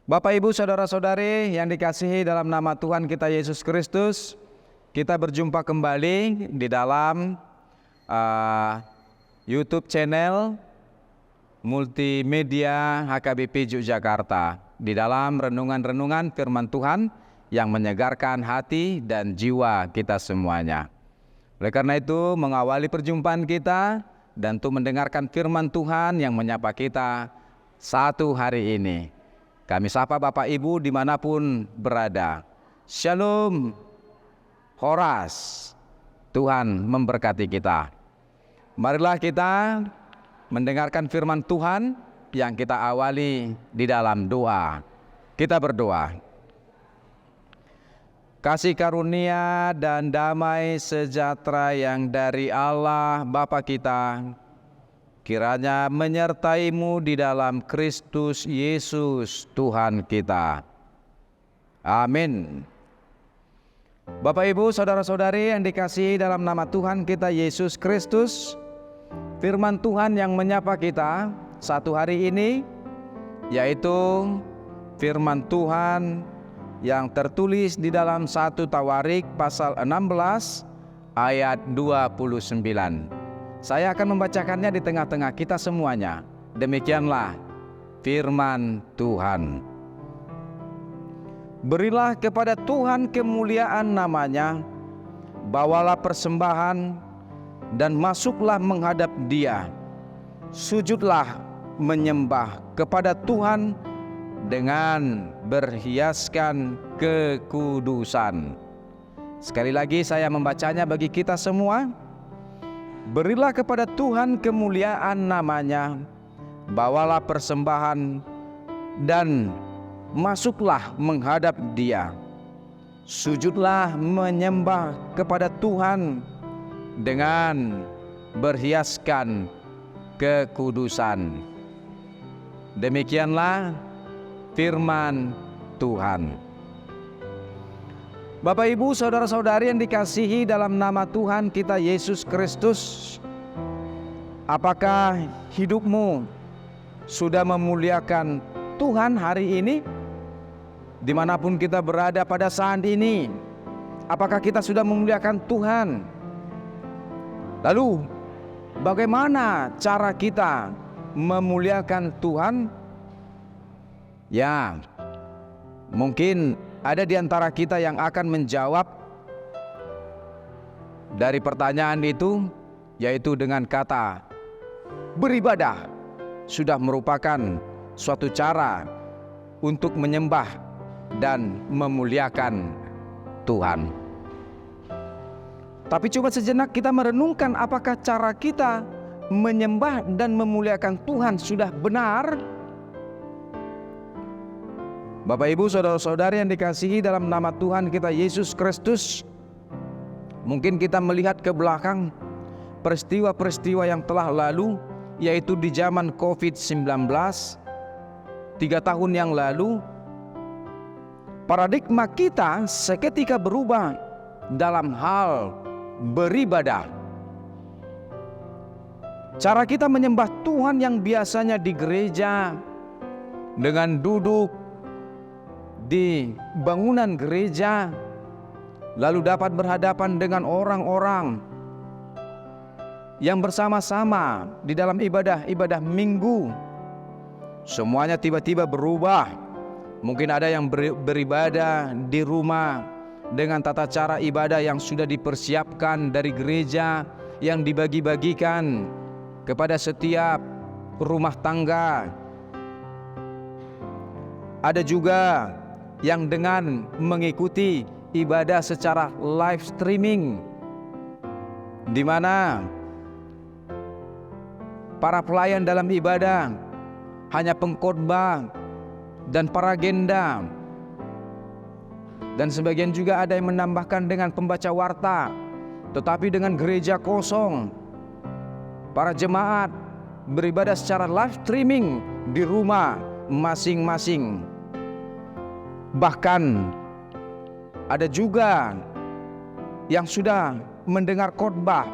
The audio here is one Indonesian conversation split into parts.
Bapak, Ibu, Saudara-saudari yang dikasihi dalam nama Tuhan kita Yesus Kristus, kita berjumpa kembali di dalam YouTube channel multimedia HKBP Yogyakarta, di dalam renungan-renungan firman Tuhan yang menyegarkan hati dan jiwa kita semuanya. Oleh karena itu, mengawali perjumpaan kita dan untuk mendengarkan firman Tuhan yang menyapa kita satu hari ini, kami sapa Bapak Ibu dimanapun berada. Shalom, Horas, Tuhan memberkati kita. Marilah kita mendengarkan firman Tuhan yang kita awali di dalam doa. Kita berdoa. Kasih karunia dan damai sejahtera yang dari Allah Bapa kita kiranya menyertai-Mu di dalam Kristus Yesus Tuhan kita. Amin. Bapak, Ibu, Saudara-saudari yang dikasihi dalam nama Tuhan kita Yesus Kristus, firman Tuhan yang menyapa kita satu hari ini yaitu firman Tuhan yang tertulis di dalam 1 Tawarik pasal 16 ayat 29. Saya akan membacakannya di tengah-tengah kita semuanya. Demikianlah firman Tuhan. Berilah kepada Tuhan kemuliaan namanya, bawalah persembahan dan masuklah menghadap Dia. Sujudlah menyembah kepada Tuhan dengan berhiaskan kekudusan. Sekali lagi saya membacanya bagi kita semua. Berilah kepada Tuhan kemuliaan namanya, bawalah persembahan dan masuklah menghadap Dia. Sujudlah menyembah kepada Tuhan dengan berhiaskan kekudusan. Demikianlah firman Tuhan. Bapak, Ibu, Saudara-saudari yang dikasihi dalam nama Tuhan kita Yesus Kristus, apakah hidupmu sudah memuliakan Tuhan hari ini? Dimanapun kita berada pada saat ini, apakah kita sudah memuliakan Tuhan? Lalu, bagaimana cara kita memuliakan Tuhan? Ya, mungkin ada di antara kita yang akan menjawab dari pertanyaan itu, yaitu dengan kata beribadah sudah merupakan suatu cara untuk menyembah dan memuliakan Tuhan. Tapi coba sejenak kita merenungkan, apakah cara kita menyembah dan memuliakan Tuhan sudah benar? Bapak, Ibu, Saudara-saudari yang dikasihi dalam nama Tuhan kita Yesus Kristus, mungkin kita melihat ke belakang peristiwa-peristiwa yang telah lalu, yaitu di zaman COVID-19 3 tahun yang lalu. Paradigma kita seketika berubah dalam hal beribadah. Cara kita menyembah Tuhan yang biasanya di gereja dengan duduk di bangunan gereja, lalu dapat berhadapan dengan orang-orang yang bersama-sama di dalam ibadah minggu, semuanya tiba-tiba berubah. Mungkin ada yang beribadah di rumah dengan tata cara ibadah yang sudah dipersiapkan dari gereja, yang dibagi-bagikan kepada setiap rumah tangga. Ada juga yang dengan mengikuti ibadah secara live streaming, di mana para pelayan dalam ibadah hanya pengkhotbah dan para agenda, dan sebagian juga ada yang menambahkan dengan pembaca warta, tetapi dengan gereja kosong. Para jemaat beribadah secara live streaming di rumah masing-masing. Bahkan ada juga yang sudah mendengar khotbah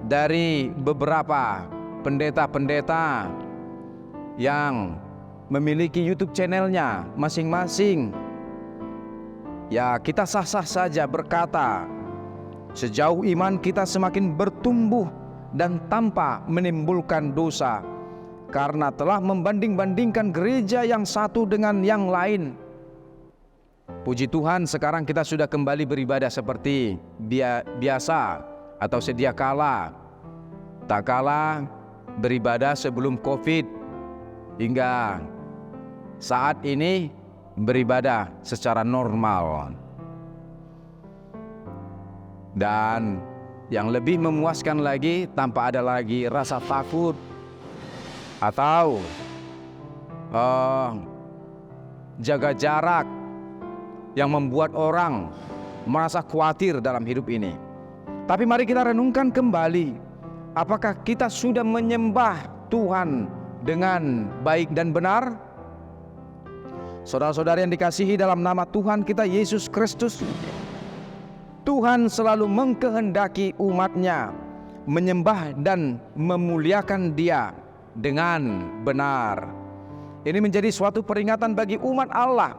dari beberapa pendeta-pendeta yang memiliki YouTube channelnya masing-masing. Ya, kita sah-sah saja berkata, sejauh iman kita semakin bertumbuh dan tanpa menimbulkan dosa, karena telah membanding-bandingkan gereja yang satu dengan yang lain. Puji Tuhan, sekarang kita sudah kembali beribadah seperti biasa atau sedia kala. Tak kala beribadah sebelum COVID, hingga saat ini beribadah secara normal. Dan yang lebih memuaskan lagi, tanpa ada lagi rasa takut atau jaga jarak yang membuat orang merasa khawatir dalam hidup ini. Tapi mari kita renungkan kembali, apakah kita sudah menyembah Tuhan dengan baik dan benar? Saudara-saudari yang dikasihi dalam nama Tuhan kita Yesus Kristus, Tuhan selalu mengkehendaki umatnya menyembah dan memuliakan Dia dengan benar. Ini menjadi suatu peringatan bagi umat Allah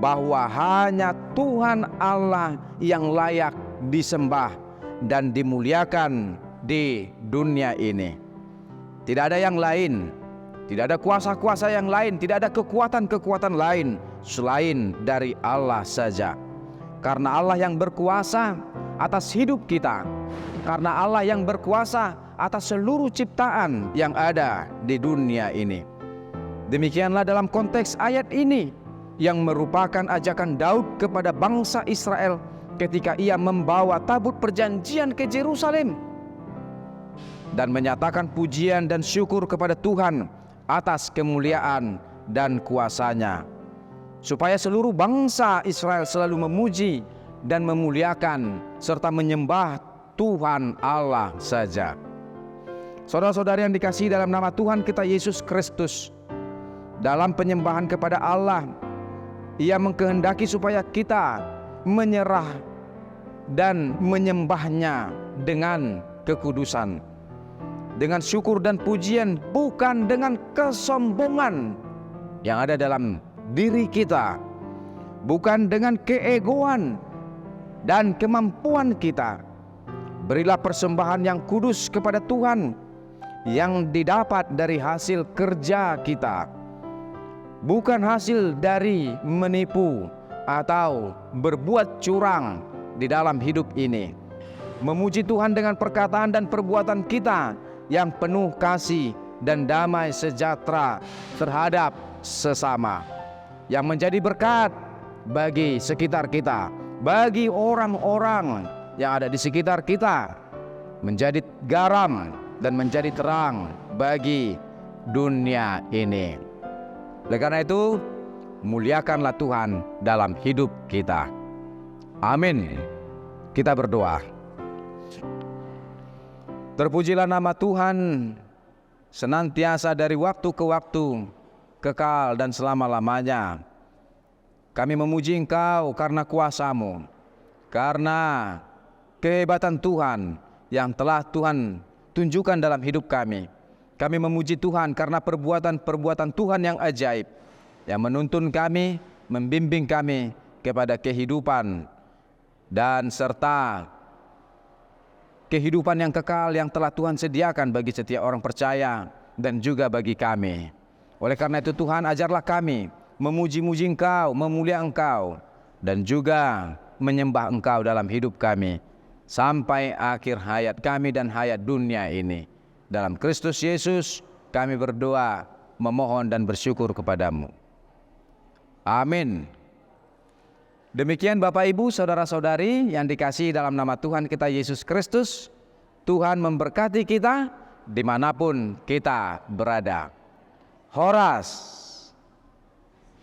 bahwa hanya Tuhan Allah yang layak disembah dan dimuliakan di dunia ini. Tidak ada yang lain, tidak ada kuasa-kuasa yang lain, tidak ada kekuatan-kekuatan lain selain dari Allah saja. Karena Allah yang berkuasa atas hidup kita, karena Allah yang berkuasa atas seluruh ciptaan yang ada di dunia ini. Demikianlah dalam konteks ayat ini, yang merupakan ajakan Daud kepada bangsa Israel ketika ia membawa tabut perjanjian ke Yerusalem dan menyatakan pujian dan syukur kepada Tuhan atas kemuliaan dan kuasa-Nya, supaya seluruh bangsa Israel selalu memuji dan memuliakan serta menyembah Tuhan Allah saja. Saudara-saudari yang dikasihi dalam nama Tuhan kita Yesus Kristus, dalam penyembahan kepada Allah, Ia mengkehendaki supaya kita menyerah dan menyembahnya dengan kekudusan, dengan syukur dan pujian, bukan dengan kesombongan yang ada dalam diri kita, bukan dengan keegoan dan kemampuan kita. Berilah persembahan yang kudus kepada Tuhan, yang didapat dari hasil kerja kita, bukan hasil dari menipu atau berbuat curang di dalam hidup ini. Memuji Tuhan dengan perkataan dan perbuatan kita yang penuh kasih dan damai sejahtera terhadap sesama, yang menjadi berkat bagi sekitar kita, bagi orang-orang yang ada di sekitar kita, menjadi garam dan menjadi terang bagi dunia ini. Oleh karena itu, muliakanlah Tuhan dalam hidup kita. Amin. Kita berdoa. Terpujilah nama Tuhan senantiasa dari waktu ke waktu, kekal dan selama-lamanya. Kami memuji Engkau karena kuasa-Mu, karena kehebatan Tuhan yang telah Tuhan tunjukkan dalam hidup kami. Kami memuji Tuhan karena perbuatan-perbuatan Tuhan yang ajaib, yang menuntun kami, membimbing kami kepada kehidupan dan serta kehidupan yang kekal yang telah Tuhan sediakan bagi setiap orang percaya dan juga bagi kami. Oleh karena itu Tuhan, ajarlah kami memuji-muji Engkau, memuliakan Engkau, dan juga menyembah Engkau dalam hidup kami sampai akhir hayat kami dan hayat dunia ini. Dalam Kristus Yesus kami berdoa, memohon dan bersyukur kepadamu. Amin. Demikian Bapak Ibu, saudara-saudari yang dikasihi dalam nama Tuhan kita Yesus Kristus. Tuhan memberkati kita dimanapun kita berada. Horas.